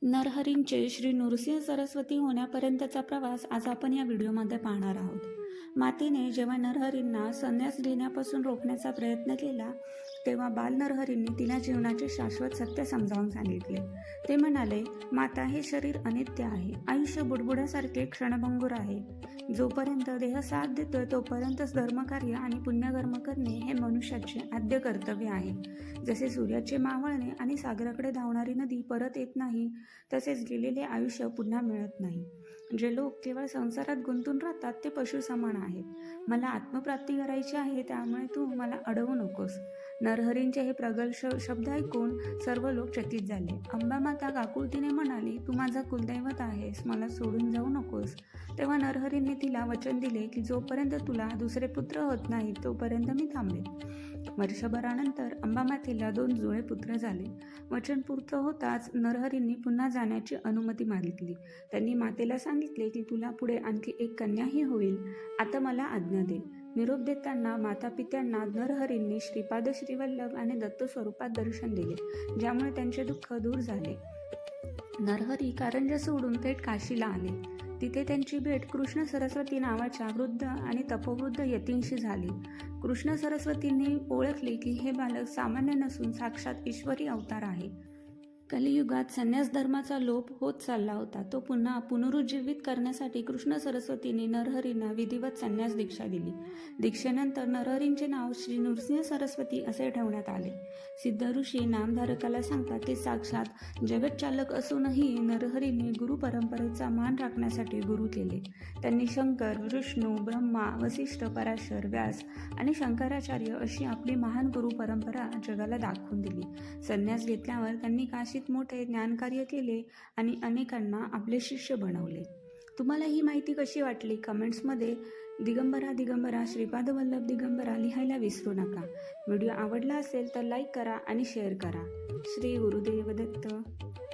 नरहरींचे श्री नृसिंह सरस्वती होण्यापर्यंतचा प्रवास आज आपण या व्हिडिओमध्ये पाहणार आहोत. मातेने जेव्हा नरहरींना संन्यास घेण्यापासून रोखण्याचा प्रयत्न केला तेव्हा बाल नरहरींनी तिला जीवनाचे शाश्वत सत्य समजावून सांगितले. ते म्हणाले, माता, हे शरीर अनित्य आहे. आयुष्य बुडबुड्यासारखे क्षणभंगुर आहे. जोपर्यंत देह साथ देतोय तोपर्यंतच धर्मकार्य आणि पुण्यकर्म करणे हे मनुष्याचे आद्य कर्तव्य आहे. जसे सूर्याचे मावळणे आणि सागराकडे धावणारी नदी परत येत नाही, तसेच गेलेले आयुष्य पुन्हा मिळत नाही. जे लोक केवळ संसारात गुंतून राहतात ते पशु समान आहेत. मला आत्मप्राप्ती करायची आहे, त्यामुळे तू मला अडवू नकोस. नरहरींचे हे प्रगल्भ शब्द ऐकून सर्व लोक चकित झाले. अंबामाता काकुळतीने म्हणाली, तू माझा कुलदैवत आहेस, मला सोडून जाऊ नकोस. तेव्हा नरहरींनी तिला वचन दिले की जोपर्यंत तुला दुसरे पुत्र होत नाही तोपर्यंत मी थांबेन. वर्षभरानंतर अंबामातेला 2 जुळे पुत्र झाले. वचन पूर्ण होताच नरहरींनी पुन्हा जाण्याची अनुमती मागितली. त्यांनी मातेला सांगितले की तुला पुढे आणखी एक कन्याही होईल. आता मला आज्ञा दे. निरोप देताना मातापित्यांना नरहरींनी श्रीपाद, श्रीवल्लभ आणि दत्त स्वरूपात दर्शन दिले, ज्यामुळे त्यांचे दुःख दूर झाले. नरहरी कारंजा सोडून थेट काशीला आले. तिथे त्यांची भेट कृष्ण सरस्वती नावाच्या वृद्ध आणि तपोवृद्ध यतींशी झाली. कृष्ण सरस्वतींनी ओळखले की हे बालक सामान्य नसून साक्षात ईश्वरी अवतार आहे. कलियुगात संन्यास धर्माचा लोप होत चालला होता. तो पुन्हा पुनरुज्जीवित करण्यासाठी कृष्ण सरस्वतींनी नरहरींना विधिवत संन्यास दीक्षा दिली. दीक्षेनंतर नरहरींचे नाव श्री नृसिंह सरस्वती असे ठेवण्यात आले. सिद्ध ऋषी नामधारकाला सांगतात की साक्षात जगतचालक असूनही नरहरींनी गुरु परंपरेचा मान राखण्यासाठी गुरु केले. त्यांनी शंकर, विष्णू, ब्रह्मा, वसिष्ठ, पराशर, व्यास आणि शंकराचार्य अशी आपली महान गुरु परंपरा जगाला दाखवून दिली. संन्यास घेतल्यावर त्यांनी काशीत मोठे ज्ञानकार्य केले आणि अनेकांना आपले शिष्य बनवले. तुम्हाला ही माहिती कशी वाटली? कमेंट्समध्ये दिगंबरा दिगंबरा श्रीपाद वल्लभ दिगंबरा लिहायला विसरू नका. व्हिडिओ आवडला असेल तर लाईक करा आणि शेअर करा. श्री गुरुदेव दत्त.